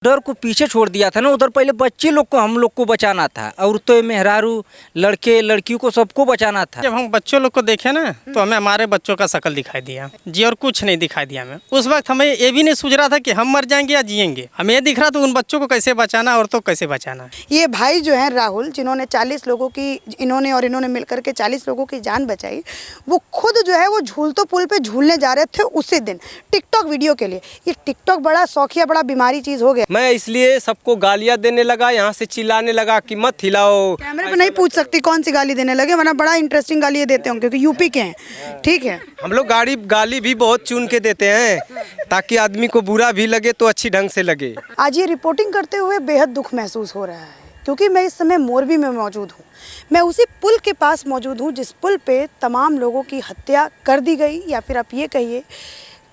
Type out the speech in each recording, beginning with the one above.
डर को पीछे छोड़ दिया था ना। उधर पहले बच्चे लोग को हम लोग को बचाना था, औरतें मेहरारू लड़के लड़कियों को सबको बचाना था। जब हम बच्चों लोग को देखे ना तो हमें हमारे बच्चों का शक्ल दिखाई दिया जी, और कुछ नहीं दिखाई दिया हमें। उस वक्त हमें ये भी नहीं सूझ रहा था कि हम मर जाएंगे या जिएंगे। हमें ये दिख रहा था उन बच्चों को कैसे बचाना, औरतों को कैसे बचाना। ये भाई जो है राहुल, जिन्होंने 40 लोगों की इन्होंने मिलकर के 40 लोगों की जान बचाई, वो खुद जो है वो झूलतो पुल पे झूलने जा रहे थे उसी दिन टिकटॉक वीडियो के लिए। ये टिकटॉक बड़ा शौकिया, बड़ा बीमारी चीज़ हो गया। मैं इसलिए सबको गालियां देने लगा, यहाँ से चिल्लाने लगा कि मत हिलाओ। कैमरे पे नहीं पूछ सकती कौन सी गाली देने लगे, वरना बड़ा इंटरेस्टिंग गाली देते होंगे क्योंकि यूपी के हैं। ठीक है, हम लोग गाली भी बहुत चुन के देते हैं ताकि आदमी को बुरा भी लगे तो अच्छी ढंग से लगे। आज ये रिपोर्टिंग करते हुए बेहद दुख महसूस हो रहा है क्योंकि मैं इस समय मोरबी में मौजूद हूँ। मैं उसी पुल के पास मौजूद हूँ जिस पुल पे तमाम लोगों की हत्या कर दी गई, या फिर आप ये कहिए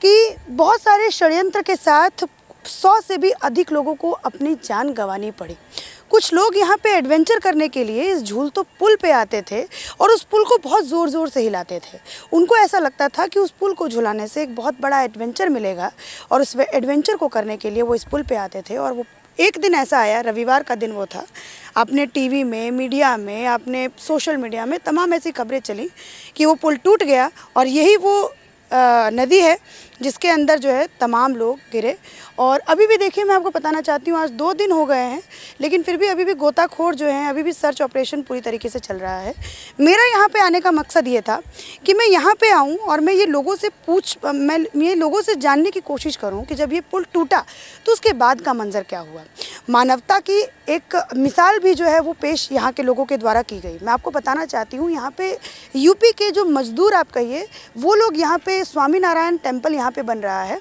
कि बहुत सारे षड्यंत्र के साथ 100 से भी अधिक लोगों को अपनी जान गंवानी पड़ी। कुछ लोग यहाँ पे एडवेंचर करने के लिए इस झूलतो पुल पे आते थे और उस पुल को बहुत ज़ोर ज़ोर से हिलाते थे। उनको ऐसा लगता था कि उस पुल को झुलाने से एक बहुत बड़ा एडवेंचर मिलेगा और उस एडवेंचर को करने के लिए वो इस पुल पे आते थे। और वो एक दिन ऐसा आया, रविवार का दिन वो था, आपने टीवी में, मीडिया में, आपने सोशल मीडिया में तमाम ऐसी खबरें चली कि वो पुल टूट गया और यही वो नदी है जिसके अंदर जो है तमाम लोग गिरे। और अभी भी देखिए, मैं आपको बताना चाहती हूँ, आज 2 दिन हो गए हैं लेकिन फिर भी अभी भी गोताखोर जो हैं, अभी भी सर्च ऑपरेशन पूरी तरीके से चल रहा है। मेरा यहाँ पे आने का मकसद ये था कि मैं यहाँ पे आऊँ और मैं ये लोगों से जानने की कोशिश करूँ कि जब ये पुल टूटा तो उसके बाद का मंजर क्या हुआ। मानवता की एक मिसाल भी जो है वो पेश यहाँ के लोगों के द्वारा की गई। मैं आपको बताना चाहती हूँ, यहाँ पे यूपी के जो मजदूर आप कहिए, वो लोग यहाँ पे स्वामी नारायण टेम्पल यहाँ पे बन रहा है,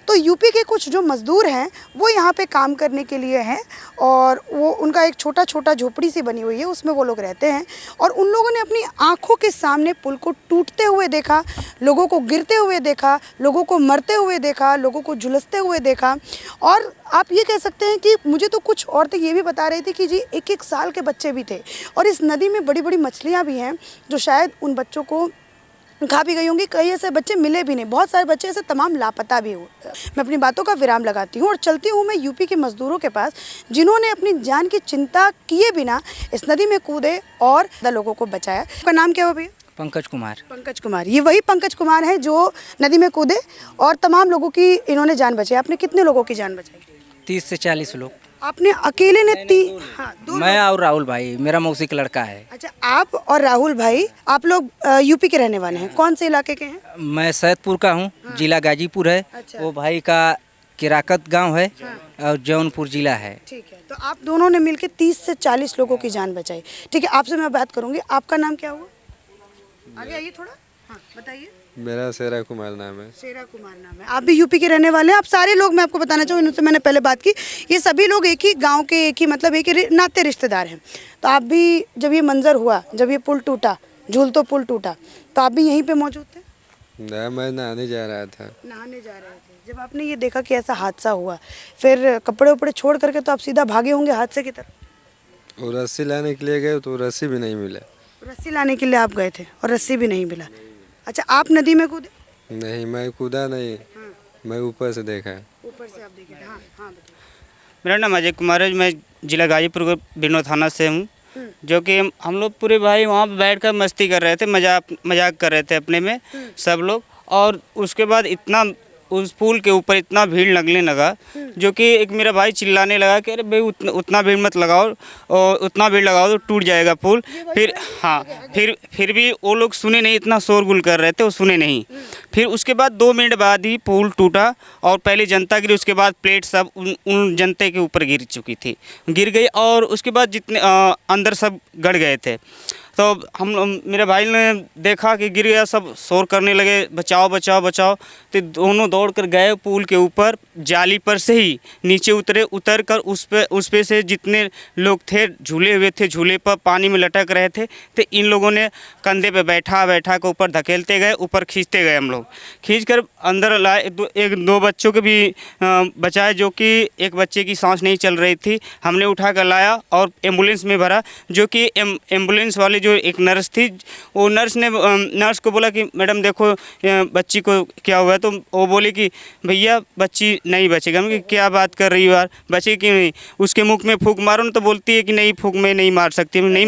तो यूपी के कुछ जो मज़दूर हैं वो यहाँ पे काम करने के लिए हैं और वो उनका एक छोटा छोटा झोपड़ी सी बनी हुई है, उसमें वो लोग रहते हैं। और उन लोगों ने अपनी आँखों के सामने पुल को टूटते हुए देखा, लोगों को गिरते हुए देखा, लोगों को मरते हुए देखा, लोगों को झुलसते हुए देखा। और आप ये कह सकते हैं कि मुझे तो कुछ औरतें ये भी बता रही थी कि जी 1-1 साल के बच्चे भी थे और इस नदी में बड़ी बड़ी मछलियाँ भी हैं जो शायद उन बच्चों को खा भी गई होंगी। कई ऐसे बच्चे मिले भी नहीं, बहुत सारे बच्चे ऐसे तमाम लापता भी हुए। मैं अपनी बातों का विराम लगाती हूँ और चलती हूँ मैं यूपी के मज़दूरों के पास जिन्होंने अपनी जान की चिंता किए बिना इस नदी में कूदे और लोगों को बचाया। आपका नाम क्या हुआ भैया? पंकज कुमार। पंकज कुमार, ये वही पंकज कुमार हैं जो नदी में कूदे और तमाम लोगों की इन्होंने जान बचाई। आपने कितने लोगों की जान बचाई? 30 से 40 लोग। आपने अकेले ने दो मैं और राहुल भाई, मेरा मौसी का लड़का है। अच्छा, आप और राहुल भाई, आप लोग यूपी के रहने वाले हैं? कौन से इलाके के हैं? मैं सैदपुर का हूँ। जिला गाजीपुर है। अच्छा। वो भाई का किराकत गांव है और जौनपुर जिला है। ठीक है, तो आप दोनों ने मिलकर 30 से 40 लोगों की जान बचाई। ठीक है, आपसे मैं बात करूंगी। आपका नाम क्या हुआ? आगे आइए थोड़ा। हाँ, बताइए। मेरा शेरा कुमार नाम है। शेरा कुमार नाम है। आप भी यूपी के रहने वाले हैं? आप सारे लोग, मैं आपको बताना चाहूँ, इनसे मैंने पहले बात की, ये सभी लोग एक ही गांव के, एक ही मतलब एक ही नाते रिश्तेदार हैं। तो आप भी, जब ये मंजर हुआ, जब ये पुल टूटा, झूलतो पुल टूटा, तो आप भी यहीं पे मौजूद थे? नहीं, मैं नहाने जा रहा था। नहाने जा रहे थे। जब आपने ये देखा कि ऐसा हादसा हुआ, फिर कपड़े उपड़े छोड़ करके तो आप सीधा भागे होंगे हादसे की तरफ? वो रस्सी लाने के लिए गए तो रस्सी भी नहीं मिला। रस्सी लाने के लिए आप गए थे और रस्सी भी नहीं मिला। अच्छा, आप नदी में कूदे? नहीं, मैं कूदा नहीं। मैं ऊपर से देखा। ऊपर से आप देखे थे? हाँ हाँ, बताइए। मेरा नाम अजय कुमार है, मैं जिला गाजीपुर के बिरनौर थाना से हूँ। जो कि हम लोग पूरे भाई वहाँ पर बैठ कर मस्ती कर रहे थे, मजाक कर रहे थे अपने में सब लोग। और उसके बाद इतना उस पुल के ऊपर इतना भीड़ लगने लगा, जो कि एक मेरा भाई चिल्लाने लगा कि अरे भाई उतना भीड़ मत लगाओ, और उतना भीड़ लगाओ तो टूट जाएगा पुल। फिर हाँ, फिर भी वो लोग सुने नहीं, इतना शोरगुल कर रहे थे, वो सुने नहीं। फिर उसके बाद 2 मिनट बाद ही पुल टूटा और पहले जनता गिरी, उसके बाद प्लेट सब उन जनता के ऊपर गिर चुकी थी, गिर गई। और उसके बाद जितने अंदर सब गड़ गए थे। तो मेरे भाई ने देखा कि गिर गया, सब शोर करने लगे, बचाओ बचाओ बचाओ। तो दोनों दौड़ कर गए पुल के ऊपर, जाली पर से ही नीचे उतर कर उस पे से जितने लोग थे झूले हुए थे, झूले पर पानी में लटक रहे थे, तो इन लोगों ने कंधे पे बैठा के ऊपर धकेलते गए, ऊपर खींचते गए। हम लोग खींच कर अंदर लाए। 1-2 बच्चों के भी बचाए, जो कि एक बच्चे की सांस नहीं चल रही थी, हमने उठा कर लाया और एम्बुलेंस में भरा। जो कि एम्बुलेंस वाले जो एक नर्स थी, वो नर्स को बोला कि मैडम देखो बच्ची को क्या हुआ है, तो वो बोली कि भैया बच्ची नहीं बचेगा। मैं क्या बात कर रही हो यार, बचे क्यों नहीं? उसके मुख में फूंक मारो ना, तो बोलती है कि नहीं फूंक मैं नहीं मार सकती। नहीं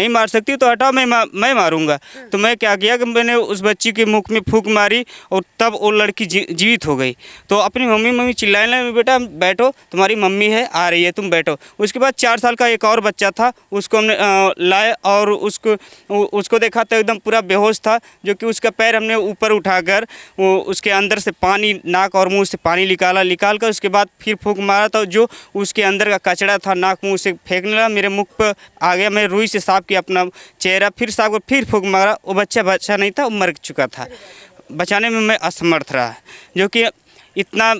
मार सकती तो हटाओ, मैं मारूंगा। तो मैं क्या किया कि मैंने उस बच्ची के मुख में फूंक मारी और तब वो लड़की जीवित हो गई। तो अपनी मम्मी चिल्लाने लगी, बेटा बैठो, तुम्हारी मम्मी है आ रही है, तुम बैठो। उसके बाद 4 साल का एक और बच्चा था, उसको हमने लाए और उसको देखा तो एकदम पूरा बेहोश था, जो कि उसका पैर हमने ऊपर उठाकर उसके अंदर से पानी, नाक और मुंह से पानी निकाल कर उसके बाद फिर फूंक मारा। तो जो उसके अंदर का कचरा था नाक मुंह से फेंकने लगा, मेरे मुख पर आ गया। मैं रुई से साफ किया अपना चेहरा, फिर साफ कर फिर फूंक मारा। वो बच्चा नहीं था, वो मर चुका था। बचाने में मैं असमर्थ रहा, जो कि इतना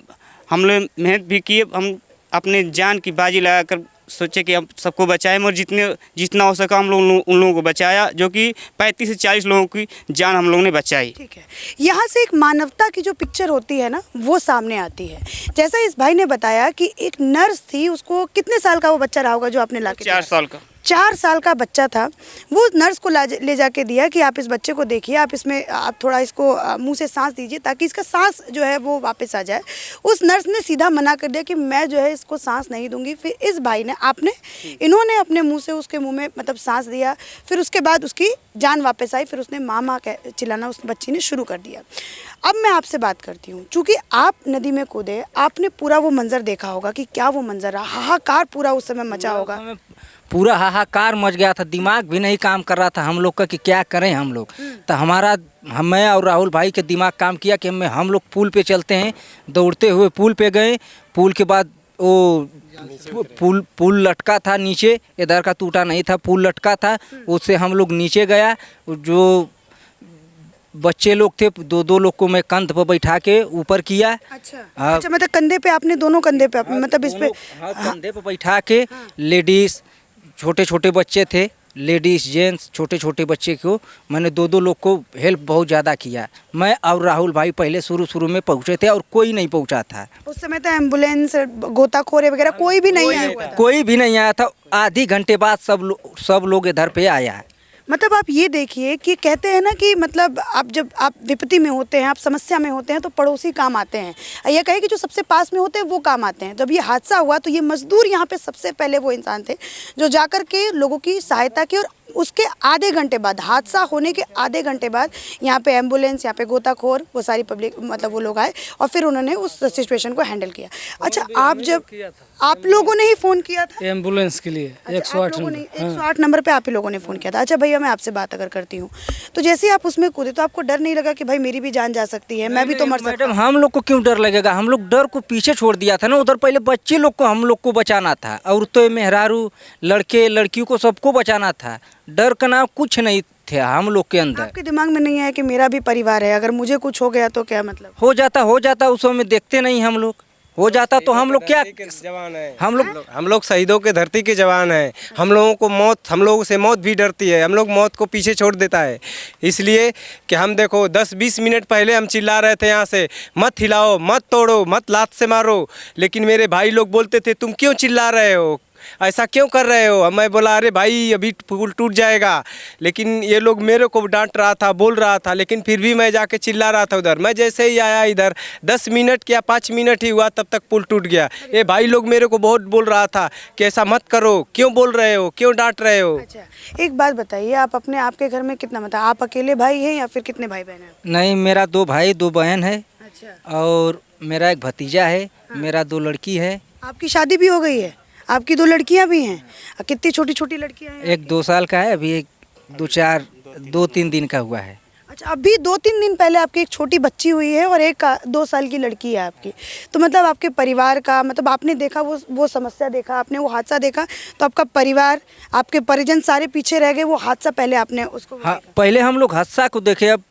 हम लोग मेहनत भी किए, हम अपने जान की बाजी लगाकर सोचे कि हम सबको बचाएं, और जितना हो सका हम लोग उन लोगों को बचाया, जो कि 35 से 40 लोगों की जान हम लोगों ने बचाई। ठीक है, यहाँ से एक मानवता की जो पिक्चर होती है ना, वो सामने आती है। जैसा इस भाई ने बताया कि एक नर्स थी, उसको कितने साल का वो बच्चा रहा होगा जो आपने लाके 4 साल का 4 साल का बच्चा था। वो नर्स को ले जाके दिया कि आप इस बच्चे को देखिए, आप थोड़ा इसको मुंह से सांस दीजिए ताकि इसका सांस जो है वो वापस आ जाए। उस नर्स ने सीधा मना कर दिया कि मैं जो है इसको सांस नहीं दूंगी। फिर इस भाई ने इन्होंने अपने मुंह से उसके मुंह में मतलब सांस दिया, फिर उसके बाद उसकी जान वापस आई। फिर उसने माँ माँ चिल्लाना उस बच्ची ने शुरू कर दिया। अब मैं आपसे बात करती हूँ, चूँकि आप नदी में कूदे, आपने पूरा वो मंजर देखा होगा कि क्या वो मंजर रहा, हाहाकार पूरा उस समय मचा होगा। पूरा हाहाकार मच गया था, दिमाग भी नहीं काम कर रहा था हम लोग का कि क्या करें हम लोग। तो मैं और राहुल भाई के दिमाग काम किया कि हम लोग पुल पे चलते हैं। दौड़ते हुए पुल पे गए। पुल के बाद वो पुल लटका था नीचे, इधर का टूटा नहीं था, पुल लटका था, उससे हम लोग नीचे गया। जो बच्चे लोग थे, 2 लोग को मैं कंध पर बैठा के ऊपर किया। अच्छा, मतलब कंधे पे आपने, दोनों कंधे पे मतलब इस पे कंधे पे बैठा के। लेडीज, छोटे छोटे बच्चे थे, लेडीज जेंट्स, छोटे छोटे बच्चे को मैंने 2 लोग को हेल्प बहुत ज़्यादा किया। मैं और राहुल भाई पहले शुरू में पहुँचे थे और कोई नहीं पहुँचा था उस समय। तो एम्बुलेंस, गोताखोरे वगैरह कोई भी नहीं आया हुआ था। कोई भी नहीं आया था। आधी घंटे बाद सब लोग इधर पे आया। मतलब आप ये देखिए कि कहते हैं ना कि मतलब जब आप विपत्ति में होते हैं, आप समस्या में होते हैं, तो पड़ोसी काम आते हैं। ये कहे कि जो सबसे पास में होते हैं वो काम आते हैं। जब ये हादसा हुआ तो ये मजदूर यहाँ पे सबसे पहले वो इंसान थे जो जाकर के लोगों की सहायता की। और उसके आधे घंटे बाद, हादसा होने के आधे घंटे बाद यहाँ पे एम्बुलेंस, यहाँ पे गोताखोर, वो सारी पब्लिक, मतलब वो लोग आए और फिर उन्होंने उस सिचुएशन को हैंडल किया। अच्छा, आप लोगों ने ही फ़ोन किया था एम्बुलेंस के लिए? 108 नंबर पे आप ही लोगों ने फ़ोन किया था। अच्छा भैया, मैं आपसे बात अगर करती हूँ, तो जैसे ही आप उसमें कूदे तो आपको डर नहीं लगा कि भाई मेरी भी जान जा सकती है, मैं भी तो मर सकता हूँ? मैडम, हम लोग को क्यों डर लगेगा? हम लोग डर को पीछे छोड़ दिया था ना। उधर पहले बच्चे लोग को हम लोग को बचाना था, औरतें, मेहरारू, लड़के लड़कियों को सबको बचाना था। डर का नाम कुछ नहीं थे हम लोग के अंदर। आपके दिमाग में नहीं आया कि मेरा भी परिवार है, अगर मुझे कुछ हो गया तो क्या मतलब? हो जाता उस समय देखते नहीं हम लोग। हो जाता तो हम लोग क्या जवान है, हम लोग शहीदों के धरती के जवान हैं। हम लोगों से मौत भी डरती है। हम लोग मौत को पीछे छोड़ देता है, इसलिए कि हम देखो 10-20 मिनट पहले हम चिल्ला रहे थे यहाँ से, मत हिलाओ, मत तोड़ो, मत लात से मारो, लेकिन मेरे भाई लोग बोलते थे तुम क्यों चिल्ला रहे हो, ऐसा क्यों कर रहे हो? मैं बोला अरे भाई अभी पुल टूट जाएगा, लेकिन ये लोग मेरे को डांट रहा था, बोल रहा था, लेकिन फिर भी मैं जाके चिल्ला रहा था उधर। मैं जैसे ही आया इधर 10 मिनट या 5 मिनट ही हुआ तब तक पुल टूट गया। ये भाई लोग मेरे को बहुत बोल रहा था कि ऐसा मत करो, क्यों बोल रहे हो, क्यों डांट रहे हो। अच्छा, एक बात बताइए, आपके घर में कितना, मतलब आप अकेले भाई हैं या फिर कितने भाई बहन हैं? नहीं, मेरा 2 भाई 2 बहन है। अच्छा, और मेरा एक भतीजा है। मेरा 2 लड़की है। आपकी शादी भी हो गई है? आपकी 2 लड़कियां भी हैं? कितनी छोटी छोटी लड़कियां हैं? एक 2 साल का है, अभी एक 2-3 दिन का हुआ है। अच्छा, अभी 2-3 दिन पहले आपकी एक छोटी बच्ची हुई है और एक 2 साल की लड़की है आपकी। तो मतलब आपके परिवार का, मतलब आपने देखा वो समस्या देखा, आपने वो हादसा देखा, तो आपका परिवार, आपके परिजन सारे पीछे रह गए। वो हादसा पहले आपने उसको हाँ, पहले हम लोग हादसा को देखे, अब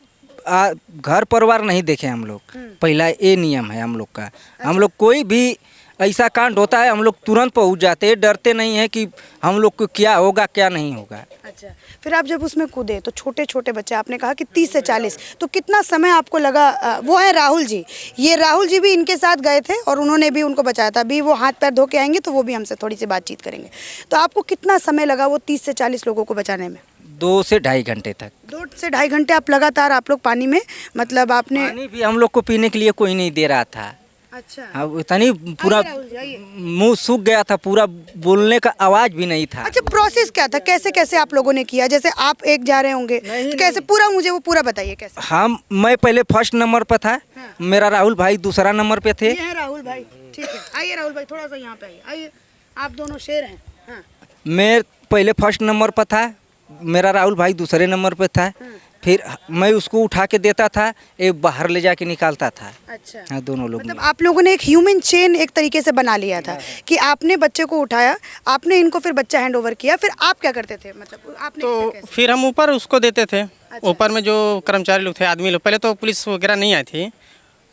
घर परिवार नहीं देखे हम लोग। पहला ये नियम है हम लोग का। हम लोग कोई भी ऐसा कांड होता है हम लोग तुरंत पहुंच जाते हैं, डरते नहीं हैं कि हम लोग को क्या होगा क्या नहीं होगा। अच्छा, फिर आप जब उसमें कूदे तो छोटे छोटे बच्चे, आपने कहा कि 30 से 40, तो कितना समय आपको लगा? वो है राहुल जी, ये राहुल जी भी इनके साथ गए थे और उन्होंने भी उनको बचाया था। अभी वो हाथ पैर धो के आएंगे तो वो भी हमसे थोड़ी सी बातचीत करेंगे। तो आपको कितना समय लगा वो 30 से 40 लोगों को बचाने में? 2 से ढाई घंटे तक। 2 से ढाई घंटे आप लगातार आप लोग पानी में, मतलब आपने? पानी भी हम लोग को पीने के लिए कोई नहीं दे रहा था। अच्छा, अब इतनी पूरा आइए राहुल जी, आइए। मुंह सूख गया था, पूरा बोलने का आवाज भी नहीं था। अच्छा, प्रोसेस क्या था, कैसे कैसे आप लोगों ने किया? जैसे आप एक जा रहे होंगे तो कैसे, पूरा मुझे वो पूरा बताइए कैसे। मैं पहले फर्स्ट नंबर पर था, मेरा राहुल भाई दूसरा नंबर पे थे। ये है राहुल भाई, ठीक है। आइए राहुल भाई, थोड़ा सा यहाँ पे आइए। आइए, आप दोनों शेर हैं। हाँ। मैं पहले फर्स्ट नंबर पर था, मेरा राहुल भाई दूसरे नंबर पे था। फिर मैं उसको उठा के देता था, एक बाहर ले जाके निकालता था। अच्छा, हाँ, दोनों लोग मतलब आप लोगों ने एक ह्यूमन चेन एक तरीके से बना लिया था कि आपने बच्चे को उठाया, आपने इनको फिर बच्चा हैंड ओवर किया, फिर आप क्या करते थे, मतलब आपने तो कैसे? फिर हम ऊपर उसको देते थे। ऊपर में जो कर्मचारी लोग थे, आदमी लोग, पहले तो पुलिस वगैरह नहीं आई थी,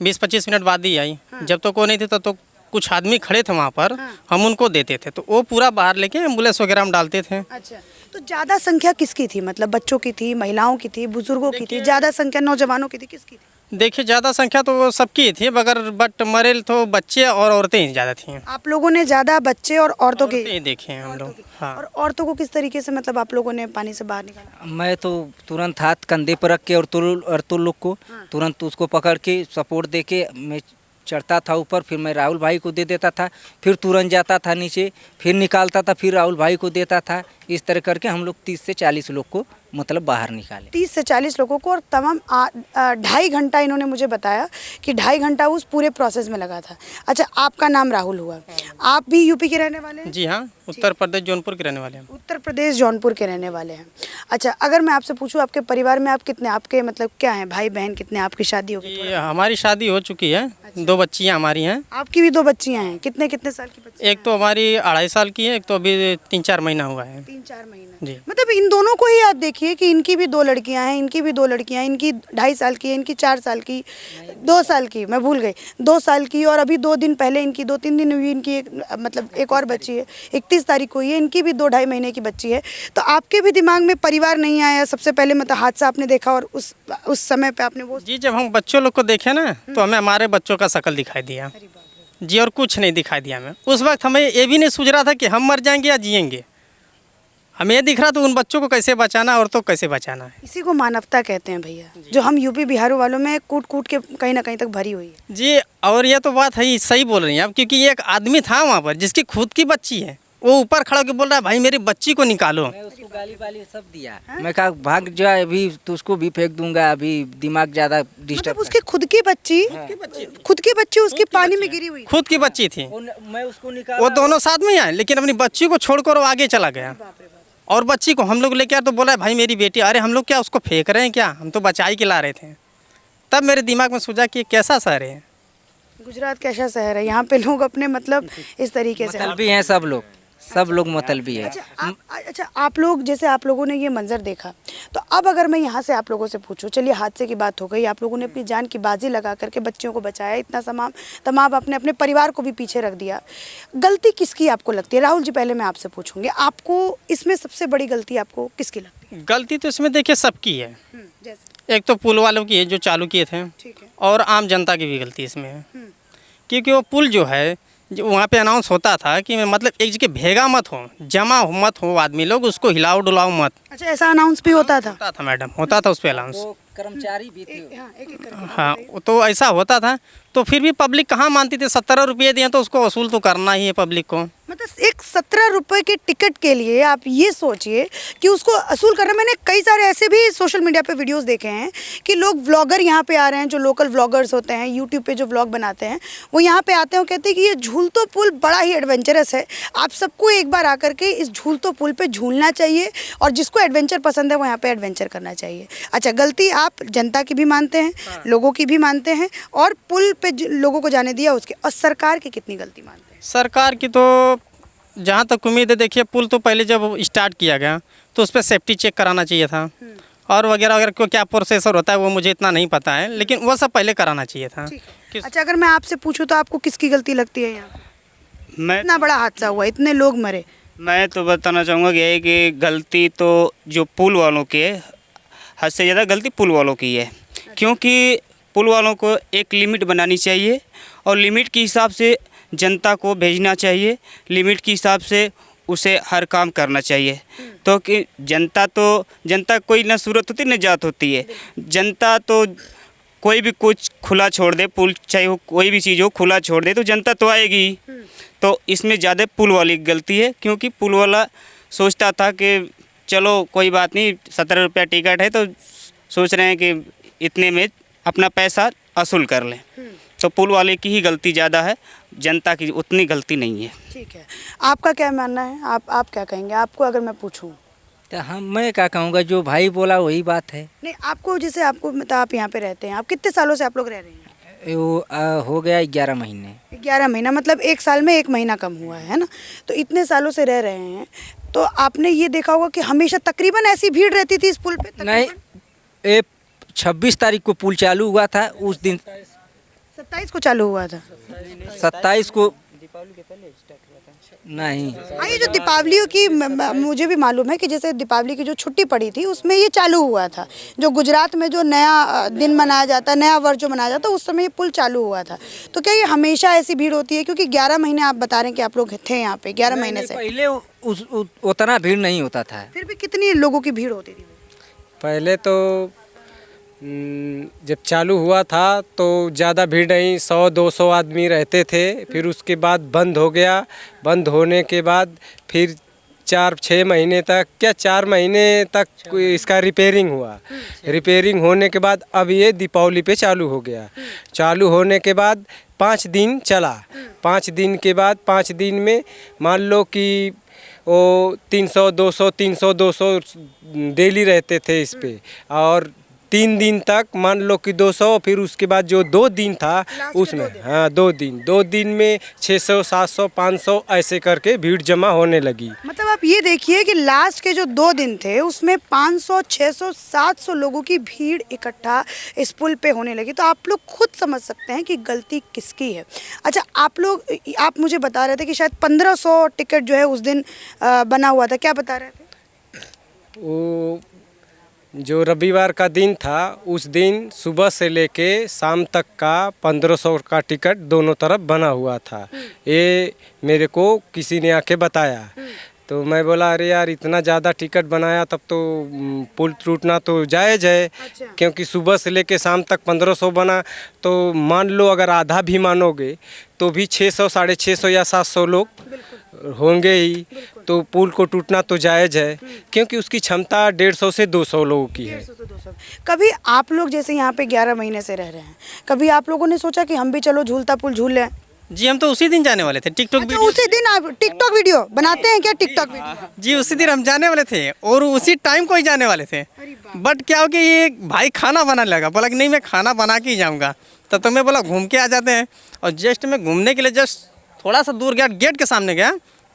20-25 मिनट बाद ही आई। जब तक वो नहीं थे तब तो कुछ आदमी खड़े थे वहाँ पर, हम उनको देते थे, तो वो पूरा बाहर लेके एम्बुलेंस वगैरह हम डालते थे। अच्छा, तो ज़्यादा संख्या किसकी थी, मतलब बच्चों की थी, महिलाओं की थी, बुजुर्गों की थी, ज़्यादा संख्या नौजवानों की थी, किसकी थी? देखिए ज़्यादा संख्या तो सबकी थी, मगर बट मरे तो बच्चे और औरतें ही ज़्यादा थी। आप लोगों ने ज़्यादा बच्चे और औरतों के औरतें देखे हैं हम लोग। हाँ, और औरतों को किस तरीके से, मतलब आप लोगों ने पानी से बाहर निकाला? मैं तो तुरंत हाथ कंधे पर रख के और तो लोग को तुरंत उसको पकड़ के सपोर्ट दे के मैं चढ़ता था ऊपर, फिर मैं राहुल भाई को दे देता था, फिर तुरंत जाता था नीचे, फिर निकालता था, फिर राहुल भाई को देता था। इस तरह करके हम लोग 30 से 40 लोग को मतलब बाहर निकाले। 30 से 40 लोगों को, और तमाम 2.5 घंटा इन्होंने मुझे बताया कि 2.5 घंटा उस पूरे प्रोसेस में लगा था। अच्छा, आपका नाम राहुल हुआ, आप भी यूपी के रहने वाले हैं? जी हाँ, उत्तर प्रदेश जौनपुर के रहने वाले हैं। उत्तर प्रदेश जौनपुर के रहने वाले हैं। अच्छा, अगर मैं आपसे पूछूं आपके परिवार में आप कितने, आपके मतलब क्या हैं, भाई बहन कितने, आपकी शादी हो गई? जी, हमारी शादी हो चुकी है, 2 बच्चियाँ हमारी हैं। आपकी भी 2 बच्चियां हैं, कितने कितने साल की बच्ची? एक तो हमारी 2.5 साल की है, एक तो अभी 3-4 महीना हुआ है। 3-4 महीना। जी। मतलब इन दोनों को ही आप देखिए कि इनकी भी 2 लड़कियां हैं, इनकी भी 2 लड़कियां हैं, इनकी 2.5 साल की है, इनकी 4 साल की, 2 साल की, मैं भूल गई, 2 साल की, और अभी 2 दिन पहले इनकी 2-3 दिन हुई इनकी मतलब एक और बच्ची है, 31 तारीख को हुई है, इनकी भी 2-2.5 महीने की बच्ची है। तो आपके भी दिमाग में परिवार नहीं आया सबसे पहले, मतलब हादसा आपने देखा और उस समय पे आपने वो? जी, जब हम बच्चों लोग को देखे ना तो हमें हमारे बच्चों का शक्ल दिखाई दिया जी, और कुछ नहीं दिखाई दिया हमें। उस वक्त हमें ये भी नहीं सूझ रहा था कि हम मर जाएंगे या जिएंगे, हमें ये दिख रहा था उन बच्चों को कैसे बचाना और तो कैसे बचाना है। इसी को मानवता कहते हैं भैया, जो हम यूपी बिहार वालों में कूट कूट के कहीं ना कहीं तक भरी हुई है। जी, और ये तो बात है, सही बोल रही हैं आप, क्योंकि एक आदमी था वहाँ पर जिसकी खुद की बच्ची है, वो ऊपर खड़ा होकर बोल रहा है भाई मेरी बच्ची को निकालो। मैं उसको गाली वाली सब दिया, मैं कहा भाग जा, अभी तो उसको भी फेंक दूंगा, अभी दिमाग ज़्यादा डिस्टर्ब। मतलब उसकी खुद की बच्ची उसकी पानी में गिरी हुई। खुद की बच्ची थी, मैं उसको वो दोनों साथ में आए, लेकिन अपनी बच्ची को छोड़कर वो आगे चला गया, और बच्ची को हम लोग लेके आए तो बोला भाई मेरी बेटी। अरे हम लोग क्या उसको फेंक रहे हैं क्या, हम तो बचाई के ला रहे थे। तब मेरे दिमाग में सूझा कि कैसा शहर है गुजरात, कैसा शहर है, यहाँ पे लोग अपने मतलब इस तरीके से मतलबी हैं, सब लोग मतलबी है। अच्छा, आप लोग, जैसे आप लोगों ने ये मंजर देखा, तो अब अगर मैं यहाँ से आप लोगों से पूछूं, चलिए हादसे की बात हो गई, आप लोगों ने अपनी जान की बाजी लगा करके बच्चियों को बचाया, इतना तमाम आपने अपने परिवार को भी पीछे रख दिया, गलती किसकी आपको लगती है? राहुल जी, पहले मैं आपसे पूछूंगी, आपको इसमें सबसे बड़ी गलती आपको किसकी लगती है? गलती तो इसमें देखिए सबकी है। जैसे एक तो पुल वालों की है जो चालू किए थे, ठीक है, और आम जनता की भी गलती इसमें है, क्योंकि वो पुल जो है, जो वहाँ पे अनाउंस होता था कि मतलब एक जगह भेगा मत हो, जमा मत हो आदमी लोग, उसको हिलाओ डुलाओ मत। अच्छा, ऐसा अनाउंस भी होता था? होता था मैडम, होता था उस पर अनाउंस। वो कर्मचारी भी थे। हाँ, तो ऐसा होता था, तो फिर भी पब्लिक कहाँ मानती थी? 17 रुपये दिए तो उसको वसूल तो करना ही है पब्लिक को। मतलब एक 17 रुपए के टिकट के लिए आप ये सोचिए कि उसको वसूल करना। मैंने कई सारे ऐसे भी सोशल मीडिया पे वीडियोस देखे हैं कि लोग व्लॉगर यहाँ पे आ रहे हैं, जो लोकल व्लॉगर्स होते हैं, यूट्यूब पे जो व्लॉग बनाते हैं, वो यहाँ पे आते हैं और कहते हैं कि ये झूलतो पुल बड़ा ही एडवेंचरस है, आप सबको एक बार आकर के इस झूलतो पुल पे झूलना चाहिए, और जिसको एडवेंचर पसंद है वो यहाँ पे एडवेंचर करना चाहिए। अच्छा, गलती आप जनता की भी मानते हैं, लोगों की भी मानते हैं, और पुल पे लोगों को जाने दिया उसके, और सरकार की कितनी गलती मानते हैं? सरकार की तो जहाँ तक उम्मीद है, देखिए पुल तो पहले जब स्टार्ट किया गया तो उस पर सेफ्टी चेक कराना चाहिए था, और वगैरह वगैरह को क्या प्रोसेसर होता है वो मुझे इतना नहीं पता है, लेकिन वो सब पहले कराना चाहिए था। अच्छा, अगर मैं आपसे पूछूं तो आपको किसकी गलती लगती है यहाँ? मैं इतना बड़ा हादसा हुआ, इतने लोग मरे। मैं तो बताना चाहूँगा कि यही कि गलती तो जो पुल वालों की है, हद से ज़्यादा गलती पुल वालों की है। क्योंकि पुल वालों को एक लिमिट बनानी चाहिए और लिमिट के हिसाब से जनता को भेजना चाहिए, लिमिट के हिसाब से उसे हर काम करना चाहिए। तो कि जनता कोई ना सूरत होती न जात होती है। जनता तो कोई भी कुछ खुला छोड़ दे, पुल चाहे हो कोई भी चीज़ हो खुला छोड़ दे तो जनता तो आएगी ही। तो इसमें ज़्यादा पुल वाली की गलती है, क्योंकि पुल वाला सोचता था कि चलो कोई बात नहीं, 17 रुपया टिकट है तो सोच रहे हैं कि इतने में अपना पैसा वसूल कर लें। तो पुल वाले की ही गलती ज़्यादा है, जनता की उतनी गलती नहीं है। ठीक है, आपका क्या मानना है? आप क्या कहेंगे? आपको अगर मैं पूछूं तो मैं क्या कहूँगा, जो भाई बोला वही बात है। नहीं, आपको जैसे आपको मतलब आप यहाँ पे रहते हैं, आप कितने सालों से आप लोग रह रहे हैं? वो हो गया 11 महीने। 11 महीना, मतलब 1 साल में 1 महीना कम हुआ है ना? तो इतने सालों से रह रहे हैं, तो आपने ये देखा होगा कि हमेशा तकरीबन ऐसी भीड़ रहती थी इस पुल पे? नहीं, ये 26 तारीख को पुल चालू हुआ था, उस दिन 27 को चालू हुआ था। 27 को नहीं। हाँ, ये जो दीपावली की मुझे भी मालूम है कि जैसे दीपावली की जो छुट्टी पड़ी थी उसमें ये चालू हुआ था। जो गुजरात में जो नया दिन मनाया जाता है, नया वर्ष जो मनाया जाता है, उस समय ये पुल चालू हुआ था। तो क्या ये हमेशा ऐसी भीड़ होती है? क्योंकि 11 महीने आप बता रहे हैं कि आप लोग थे यहाँ पे 11 महीने से। पहले उतना भीड़ नहीं होता था। फिर भी कितनी लोगों की भीड़ होती थी? पहले तो जब चालू हुआ था तो ज़्यादा भीड़ नहीं, 100-200 आदमी रहते थे। फिर उसके बाद बंद हो गया। बंद होने के बाद फिर 4-6 महीने तक, क्या 4 महीने तक इसका रिपेयरिंग हुआ। रिपेयरिंग होने के बाद अब ये दीपावली पे चालू हो गया। चालू होने के बाद 5 दिन चला। 5 दिन के बाद 5 दिन में मान लो कि वो 300-200 डेली रहते थे इस पे, और 3 दिन तक मान लो कि 200। फिर उसके बाद जो 2 दिन था उसमें, हाँ 2 दिन में 600, 700, 500 ऐसे करके भीड़ जमा होने लगी। मतलब आप ये देखिए कि लास्ट के जो 2 दिन थे उसमें 500, 600, 700 लोगों की भीड़ इकट्ठा इस पुल पे होने लगी। तो आप लोग खुद समझ सकते हैं कि गलती किसकी है। अच्छा, आप मुझे बता रहे थे कि शायद 1500 टिकट जो है उस दिन बना हुआ था, क्या बता रहे थे? वो जो रविवार का दिन था उस दिन सुबह से लेके शाम तक का 1500 का टिकट दोनों तरफ बना हुआ था। ये मेरे को किसी ने आके बताया। तो मैं बोला अरे यार, इतना ज़्यादा टिकट बनाया तब तो पुल टूटना तो जायज़ है। अच्छा। क्योंकि सुबह से लेके शाम तक 1500 बना, तो मान लो अगर आधा भी मानोगे तो भी 600, 650 या 700 लोग होंगे ही। तो पुल को टूटना तो जायज़ है, क्योंकि उसकी क्षमता 150 से 200 लोगों की है। 150 से 200। कभी आप लोग जैसे यहाँ पे 11 महीने से रह रहे हैं, कभी आप लोगों ने सोचा कि हम भी चलो झूलता पुल झूल लें? जी हम तो उसी दिन जाने वाले थे। टिकटॉक अच्छा, उसी दिन आप टिकटॉक वीडियो बनाते हैं क्या? TikTok video? जी उसी दिन हम जाने वाले थे और उसी टाइम को ही जाने वाले थे। बट क्या हो कि ये भाई खाना बनाने लगा, बोला कि नहीं मैं खाना बना के ही जाऊँगा। तब तो मैं बोला घूम के आ जाते हैं। और जस्ट मैं घूमने के लिए जस्ट थोड़ा सा दूर गया, गेट के सामने गया,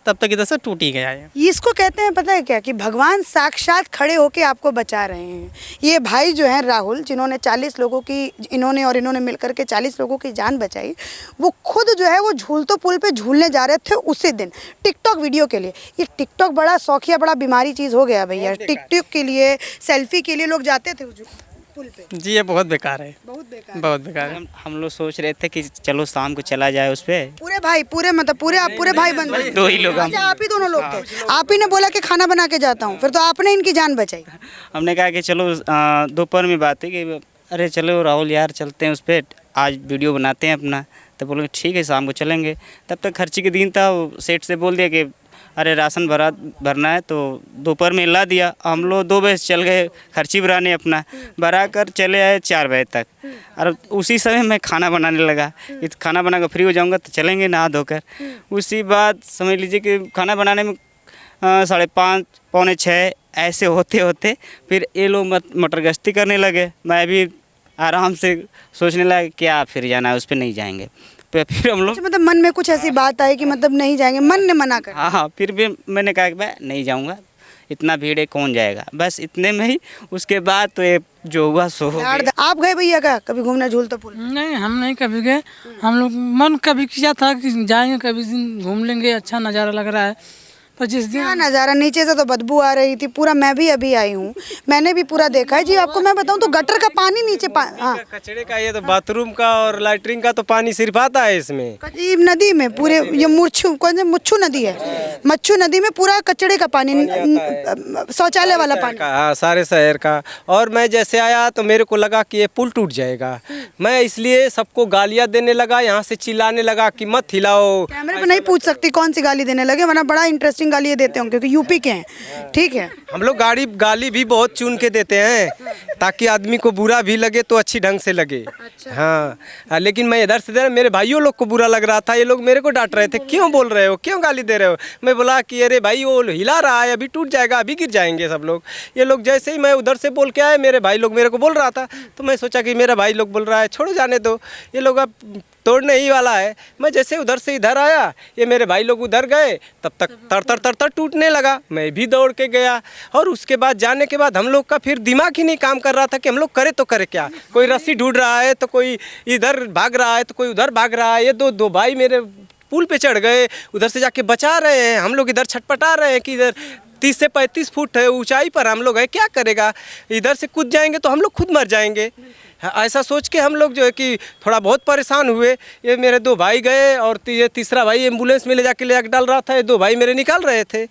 तब तक इधर से टूट ही गया ये। इसको कहते हैं पता है क्या, कि भगवान साक्षात खड़े होके आपको बचा रहे हैं। ये भाई जो हैं राहुल, जिन्होंने 40 लोगों की इन्होंने मिलकर के 40 लोगों की जान बचाई, वो खुद जो है वो झूलतो पुल पे झूलने जा रहे थे उसी दिन टिकटॉक वीडियो के लिए। ये टिकटॉक बड़ा शौकिया, बड़ा बीमारी चीज़ हो गया भैया। टिकटॉक के लिए, सेल्फी के लिए लोग जाते थे पुल पे। जी ये बहुत बेकार है, बहुत बेकार। बहुत बेकार है। हम लोग सोच रहे थे कि चलो शाम को चला जाए उस पर। पूरे भाई, आप पूरे भाई बन गए? 2 ही लोग हम। अच्छा, आप ही दोनों लोग थे। आप ही ने बोला कि खाना बना के जाता हूँ, फिर तो आपने इनकी जान बचाई। हमने कहा कि चलो दोपहर में बात है कि अरे चलो राहुल यार चलते हैं उस पर, आज वीडियो बनाते हैं अपना। तो बोले ठीक है शाम को चलेंगे। तब तक खर्ची के दिन था, वो सेठ से बोल दिया कि अरे राशन भरना है, तो दोपहर में ला दिया। हम लोग 2 बजे चल गए खर्ची भराने अपना, भरा कर चले आए 4 बजे तक। और उसी समय मैं खाना बनाने लगा। खाना बना कर फ्री हो जाऊंगा तो चलेंगे नहा धोकर। उसी बाद समझ लीजिए कि खाना बनाने में 5:30 पौने 6 ऐसे होते होते फिर ये लोग मटर गश्ती करने लगे। मैं भी आराम से सोचने लगा क्या फिर जाना है, उस पर नहीं जाएंगे। फिर हम लोग मतलब मन में कुछ ऐसी बात आई कि मतलब नहीं जाएंगे, मन ने मना कर? हाँ, फिर भी मैंने कहा कि मैं नहीं जाऊँगा, इतना भीड़ है कौन जाएगा। बस इतने में ही उसके बाद तो ये जो हुआ सो हो गया। आप गए भैया क्या कभी घूमने झूलता पुल? नहीं, हम नहीं कभी गए। हम लोग मन कभी किया था कि जाएंगे कभी दिन घूम लेंगे, अच्छा नज़ारा लग रहा है, पर जिस दिन क्या नज़ारा, नीचे से तो बदबू आ रही थी पूरा। मैं भी अभी आई हूँ, मैंने भी पूरा देखा है जी। आपको मैं बताऊँ तो गटर का पानी नीचे हाँ कचड़े का, ये तो बाथरूम का और लैट्रिन का तो पानी सिर्फ आता है इसमें। कजीब नदी में पूरे ये कौन से मुच्छू नदी है, मच्छू नदी में पूरा कचड़े का पानी, शौचालय वाला पानी। हाँ, सारे शहर का। और मैं जैसे आया तो मेरे को लगा कि ये पुल टूट जाएगा। मैं इसलिए सबको गालियाँ देने लगा, यहाँ से चिल्लाने लगा कि मत हिलाओ। कैमरे पे नहीं पूछ सकती कौन सी गाली देने लगे, वरना बड़ा इंटरेस्टिंग गाली ये देते होंगे क्योंकि यूपी के हैं, ठीक है। हम लोग गाली भी बहुत चुन के देते हैं ताकि आदमी को बुरा भी लगे तो अच्छी ढंग से लगे। हाँ, लेकिन मैं इधर से मेरे भाइयों लोग को बुरा लग रहा था। ये लोग मेरे को डांट रहे थे, क्यों बोल रहे हो, क्यों गाली दे रहे हो। मैं बोला कि अरे भाई वो हिला रहा है, अभी टूट जाएगा, अभी गिर जाएंगे सब लोग। ये लोग जैसे ही मैं उधर से बोल के आए, मेरे भाई लोग मेरे को बोल रहा था, तो मैं सोचा कि मेरा भाई लोग बोल रहा है, छोड़ो जाने दो, ये लोग अब तोड़ने ही वाला है। मैं जैसे उधर से इधर आया, ये मेरे भाई लोग उधर गए, तब तक तर टूटने लगा। मैं भी दौड़ के गया और उसके बाद जाने के बाद हम लोग का फिर दिमाग ही नहीं काम कर रहा था कि हम लोग करे तो करे क्या। कोई रस्सी ढूंढ रहा है तो कोई इधर भाग रहा है तो कोई उधर भाग रहा है। ये दो भाई मेरे पुल पे चढ़ गए, उधर से जाके बचा रहे हैं। हम लोग इधर छटपटा रहे हैं कि इधर 30 से 35 फुट है ऊंचाई पर हम लोग है, क्या करेगा, इधर से कूद जाएंगे तो हम लोग खुद मर जाएंगे। ऐसा सोच के हम लोग जो है कि थोड़ा बहुत परेशान हुए। ये मेरे 2 भाई गए और ये तीसरा भाई एम्बुलेंस में ले जाके डाल रहा था। ये 2 भाई मेरे निकाल रहे थे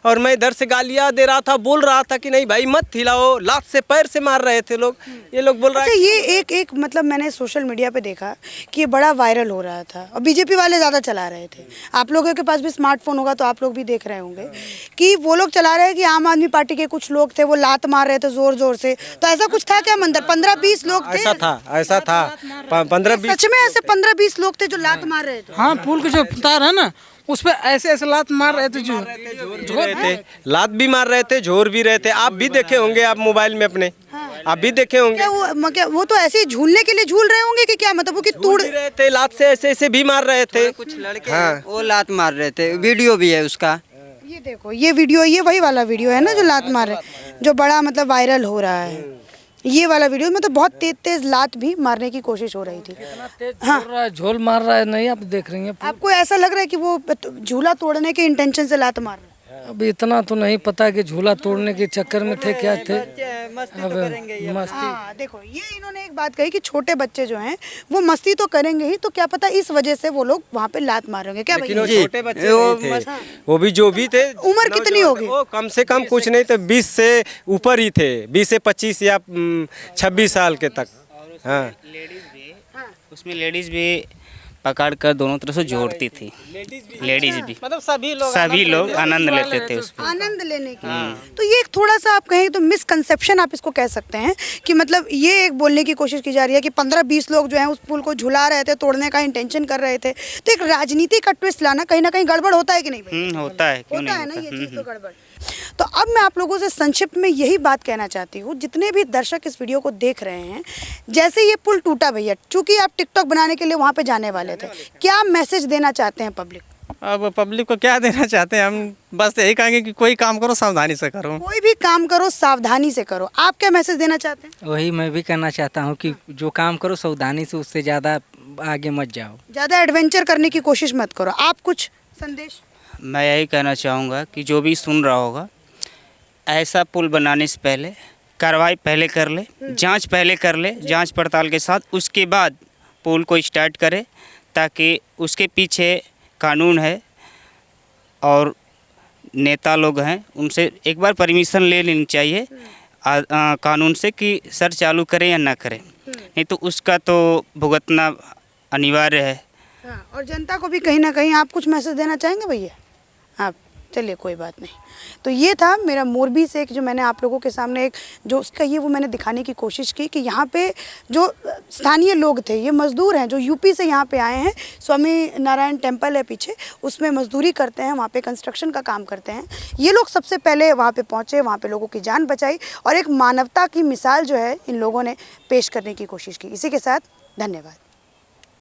और मैं इधर से गालियाँ दे रहा था, बोल रहा था कि नहीं भाई मत हिलाओ, लात से पैर से मार रहे थे लोग। ये लोग बोल रहे अच्छा, ये एक मतलब मैंने सोशल मीडिया पे देखा कि ये बड़ा वायरल हो रहा था और बीजेपी वाले ज़्यादा चला रहे थे। आप लोगों के पास भी स्मार्टफोन होगा तो आप लोग भी देख रहे होंगे कि वो लोग चला रहे हैं कि आम आदमी पार्टी के कुछ लोग थे वो लात मार रहे थे ज़ोर ज़ोर से। तो ऐसा कुछ था क्या मंदिर? 15-20 लोग थे? ऐसा था 15-20। सच में ऐसे 15-20 लोग थे जो लात मार रहे थे? हाँ, पुल के जो तार है ना उस पर ऐसे ऐसे लात मार रहे थे, जो लात भी मार रहे थे, झोर भी रहे थे। आप भी देखे होंगे, आप मोबाइल में अपने आप भी देखे होंगे। क्या वो तो ऐसे ही झूलने के लिए झूल रहे होंगे कि क्या, मतलब वो कि तोड़ रहे थे, लात से ऐसे ऐसे भी मार रहे थे। कुछ लड़के वो लात मार रहे थे, वीडियो भी है उसका। ये देखो, ये वीडियो, ये वही वाला वीडियो है ना जो लात मार रहे, जो बड़ा मतलब वायरल हो रहा है। ये वाला वीडियो में तो बहुत तेज लात भी मारने की कोशिश हो रही थी। हाँ, झोल मार रहा है, नहीं आप देख रही हैं। आपको ऐसा लग रहा है कि वो झूला तोड़ने के इंटेंशन से लात मार रहे हैं? अभी इतना तो नहीं पता कि झूला तोड़ने के चक्कर में थे क्या थे। मस्ती तो करेंगे ये। हाँ, देखो ये इन्होंने एक बात कही कि छोटे बच्चे जो हैं वो मस्ती तो करेंगे ही, तो क्या पता इस वजह से वो लोग वहाँ पे लात मारेंगे क्या भैया? छोटे बच्चे नहीं थे, वो भी जो भी थे। उम्र कितनी होगी? वो कम से कम कुछ नहीं तो 20 से ऊपर ही थे, 20 से 25 या 26 साल के तक। हाँ, उसमें लेडीज भी पकड़ कर दोनों तरफ से जोड़ती थी, लेडीज भी, मतलब सभी लोग आनंद लेते थे उसमें, आनंद लेने की। तो ये एक थोड़ा सा आप कहें तो मिसकंसेप्शन आप इसको कह सकते हैं कि मतलब ये एक बोलने की कोशिश की जा रही है कि 15-20 लोग जो हैं उस पुल को झुला रहे थे, तोड़ने का इंटेंशन कर रहे थे। तो एक राजनीति का ट्विस्ट लाना कहीं ना कहीं गड़बड़ होता है कि नहीं भाई? होता है, क्यों होता नहीं है ना होता। ये चीज़ तो गड़बड़। तो अब मैं आप लोगों से संक्षिप्त में यही बात कहना चाहती हूँ, जितने भी दर्शक इस वीडियो को देख रहे हैं, जैसे ये पुल टूटा भैया, चूंकि आप टिकटॉक बनाने के लिए वहाँ पे जाने वाले थे, क्या मैसेज देना चाहते हैं पब्लिक? अब पब्लिक को क्या देना चाहते हैं, हम बस यही कहेंगे कि कोई काम करो सावधानी से करो। कोई भी काम करो सावधानी से करो। आप क्या मैसेज देना चाहते हैं? वही मैं भी कहना चाहता हूँ कि जो काम करो सावधानी से, उससे ज़्यादा आगे मत जाओ, ज़्यादा एडवेंचर करने की कोशिश मत करो। आप कुछ संदेश? मैं यही कहना चाहूँगा कि जो भी सुन रहा होगा, ऐसा पुल बनाने से पहले कार्रवाई पहले कर ले, जांच पहले कर ले, जांच पड़ताल के साथ, उसके बाद पुल को स्टार्ट करे, ताकि उसके पीछे कानून है और नेता लोग हैं, उनसे एक बार परमिशन ले लेनी चाहिए कानून से कि सर चालू करें या ना करें, नहीं तो उसका तो भुगतना अनिवार्य है। हाँ, और जनता को भी कहीं ना कहीं आप कुछ मैसेज देना चाहेंगे भैया? आप चलिए, कोई बात नहीं। तो ये था मेरा मोरबी से एक जो मैंने आप लोगों के सामने एक जो उसका ये वो मैंने दिखाने की कोशिश की कि यहाँ पे जो स्थानीय लोग थे, ये मज़दूर हैं जो यूपी से यहाँ पे आए हैं। स्वामी नारायण टेम्पल है पीछे, उसमें मजदूरी करते हैं, वहाँ पे कंस्ट्रक्शन का काम करते हैं। ये लोग सबसे पहले वहाँ पे पहुँचे, वहाँ पे लोगों की जान बचाई और एक मानवता की मिसाल जो है इन लोगों ने पेश करने की कोशिश की। इसी के साथ धन्यवाद।